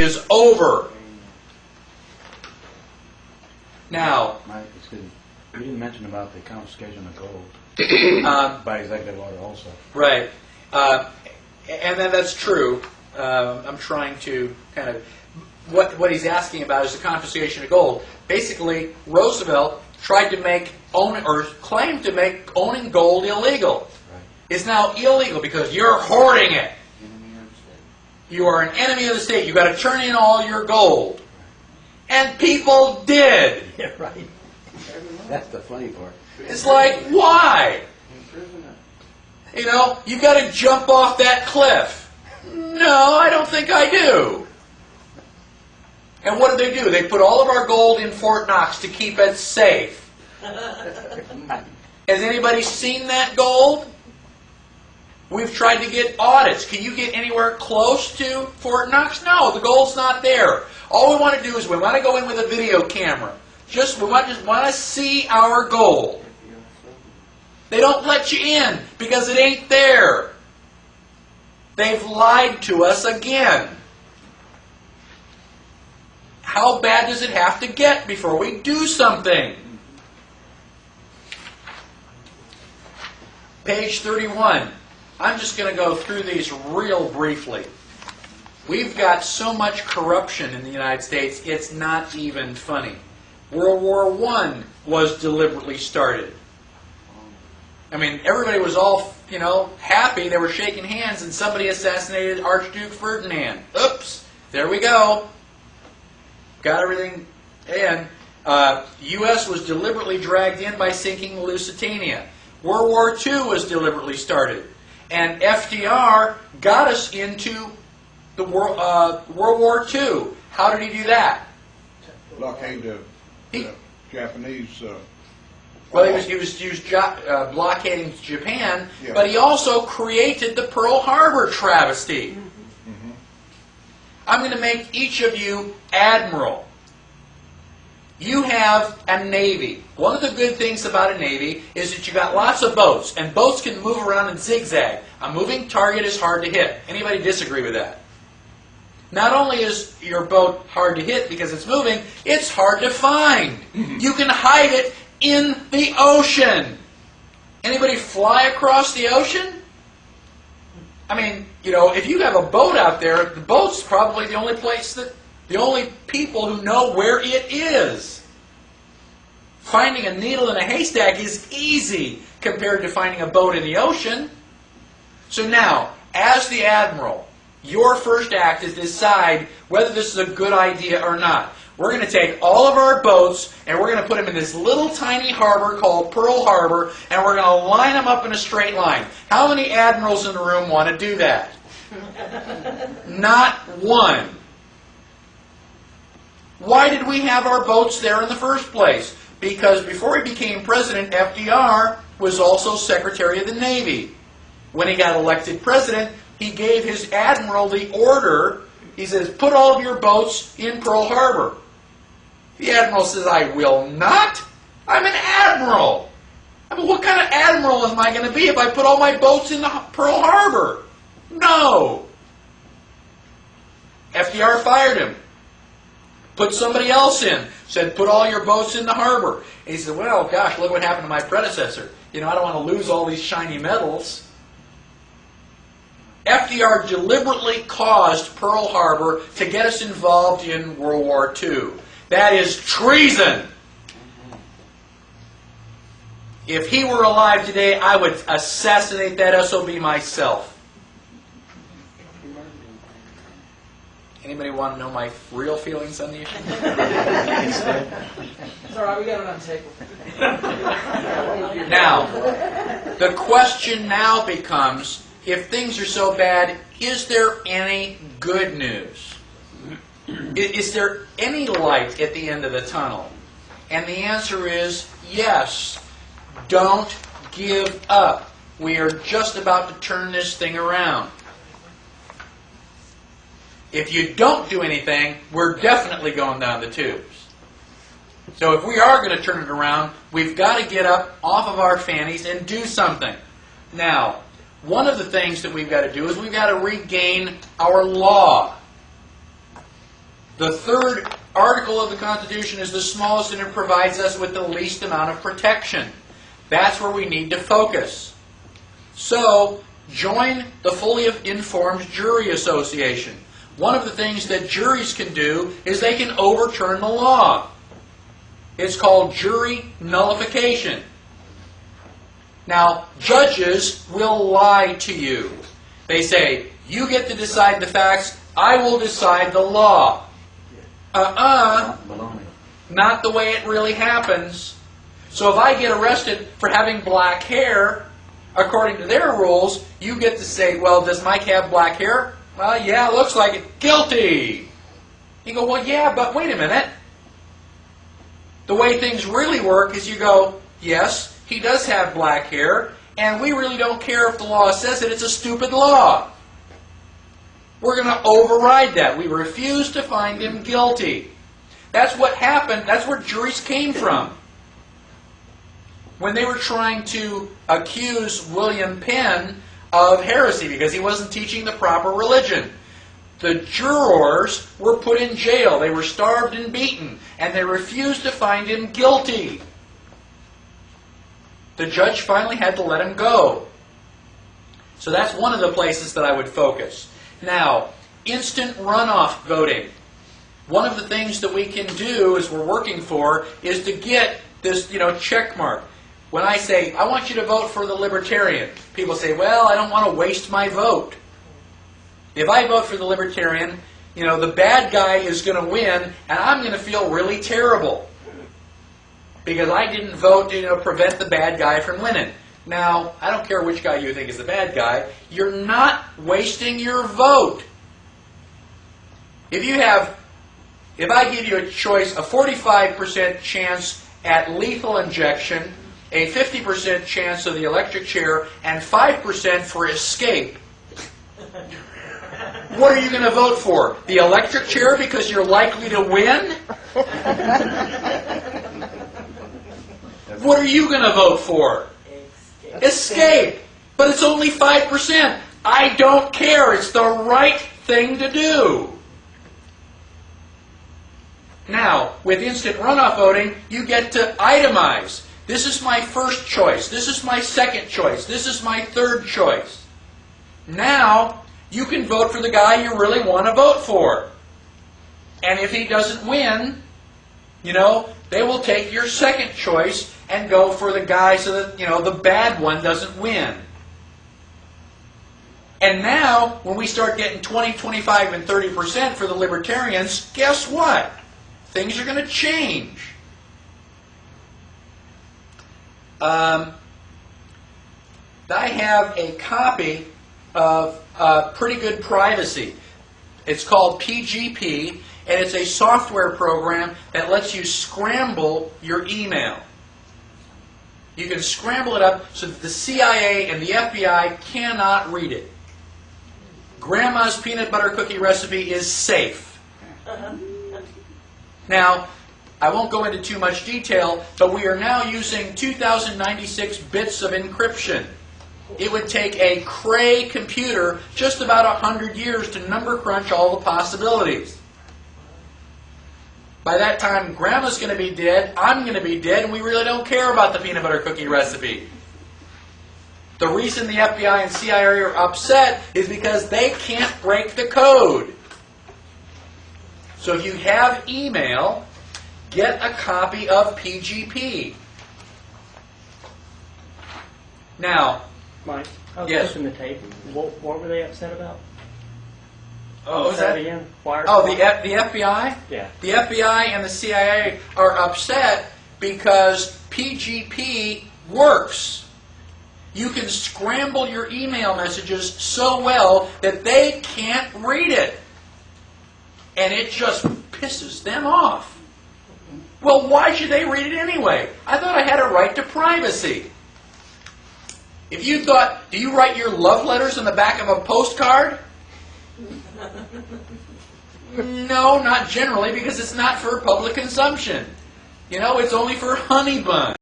is over. Now, Mike, excuse me. You didn't mention about the confiscation of gold by executive order also. right. And then that's true. I'm trying to kind of... What he's asking about is the confiscation of gold. Basically, Roosevelt tried to claimed to make owning gold illegal. Right. It's now illegal because you're hoarding it. You are an enemy of the state. You've got to turn in all your gold. And people did. Yeah, right. That's the funny part. It's like, why? You know, you've got to jump off that cliff. No, I don't think I do. And what did they do? They put all of our gold in Fort Knox to keep it safe. Has anybody seen that gold? We've tried to get audits. Can you get anywhere close to Fort Knox? No, the gold's not there. All we want to do is we want to go in with a video camera. We want to see our gold. They don't let you in because it ain't there. They've lied to us again. How bad does it have to get before we do something? Page 31. I'm just going to go through these real briefly. We've got so much corruption in the United States, it's not even funny. World War I was deliberately started. I mean, everybody was all, happy. They were shaking hands, and somebody assassinated Archduke Ferdinand. Oops, there we go. Got everything in. U.S. was deliberately dragged in by sinking Lusitania. World War II was deliberately started. And FDR got us into the World War II. How did he do that? Blockade the Japanese. Well, he was blockading Japan, yeah. But he also created the Pearl Harbor travesty. Mm-hmm. I'm going to make each of you admiral. You have a navy. One of the good things about a navy is that you got lots of boats, and boats can move around and zigzag. A moving target is hard to hit. Anybody disagree with that? Not only is your boat hard to hit because it's moving, it's hard to find. You can hide it in the ocean. Anybody fly across the ocean? I mean, if you have a boat out there, the boat's probably the only people who know where it is. Finding a needle in a haystack is easy compared to finding a boat in the ocean. So now, as the admiral, your first act is to decide whether this is a good idea or not. We're going to take all of our boats and we're going to put them in this little tiny harbor called Pearl Harbor, and we're going to line them up in a straight line. How many admirals in the room want to do that? Not one. Why did we have our boats there in the first place? Because before he became president, FDR was also Secretary of the Navy. When he got elected president, he gave his admiral the order. He says, put all of your boats in Pearl Harbor. The admiral says, I will not. I'm an admiral. I mean, what kind of admiral am I going to be if I put all my boats in Pearl Harbor? No. FDR fired him. Put somebody else in. Said, put all your boats in the harbor. And he said, well, gosh, look what happened to my predecessor. I don't want to lose all these shiny medals. FDR deliberately caused Pearl Harbor to get us involved in World War II. That is treason. If he were alive today, I would assassinate that SOB myself. Anybody want to know my real feelings on the issue? It's all right, we got it on tape. Now, the question now becomes, if things are so bad, is there any good news? Is there any light at the end of the tunnel? And the answer is yes. Don't give up. We are just about to turn this thing around. If you don't do anything, we're definitely going down the tubes. So if we are going to turn it around, we've got to get up off of our fannies and do something. Now, one of the things that we've got to do is we've got to regain our law. The third article of the Constitution is the smallest and it provides us with the least amount of protection. That's where we need to focus. So, join the Fully Informed Jury Association. One of the things that juries can do is they can overturn the law. It's called jury nullification. Now, judges will lie to you. They say, you get to decide the facts, I will decide the law. Baloney. Not the way it really happens. So if I get arrested for having black hair, according to their rules, you get to say, well, does Mike have black hair? Well, yeah, looks like it. Guilty! You go, well, yeah, but wait a minute. The way things really work is you go, yes, he does have black hair, and we really don't care if the law says it. It's a stupid law. We're going to override that. We refuse to find him guilty. That's what happened. That's where juries came from. When they were trying to accuse William Penn of heresy because he wasn't teaching the proper religion, the jurors were put in jail. They were starved and beaten, and they refused to find him guilty. The judge finally had to let him go. So that's one of the places that I would focus. Now, instant runoff voting. One of the things that we can do, as we're working for, is to get this, check mark. When I say, I want you to vote for the Libertarian, people say, well, I don't want to waste my vote. If I vote for the Libertarian, the bad guy is going to win, and I'm going to feel really terrible. Because I didn't vote to prevent the bad guy from winning. Now, I don't care which guy you think is the bad guy. You're not wasting your vote. If I give you a choice, a 45% chance at lethal injection, a 50% chance of the electric chair, and 5% for escape, what are you going to vote for? The electric chair because you're likely to win? What are you going to vote for? Escape. But it's only 5%. I don't care. It's the right thing to do. Now, with instant runoff voting, you get to itemize. This is my first choice. This is my second choice. This is my third choice. Now, you can vote for the guy you really want to vote for. And if he doesn't win, they will take your second choice and go for the guy so that, the bad one doesn't win. And now, when we start getting 20, 25, and 30% for the Libertarians, guess what? Things are going to change. I have a copy of Pretty Good Privacy. It's called PGP, and it's a software program that lets you scramble your email. You can scramble it up so that the CIA and the FBI cannot read it. Grandma's peanut butter cookie recipe is safe. Now, I won't go into too much detail, but we are now using 2096 bits of encryption. It would take a Cray computer just about 100 years to number crunch all the possibilities. By that time, Grandma's going to be dead, I'm going to be dead, and we really don't care about the peanut butter cookie recipe. The reason the FBI and CIA are upset is because they can't break the code. So if you have email, get a copy of PGP. Now, Mike, I was yes. pushing the tape. What were they upset about? Oh, was that? Again? Why The FBI? Yeah. The FBI and the CIA are upset because PGP works. You can scramble your email messages so well that they can't read it. And it just pisses them off. Well, why should they read it anyway? I thought I had a right to privacy. If you thought, do you write your love letters on the back of a postcard? No, not generally, because it's not for public consumption. It's only for honey buns.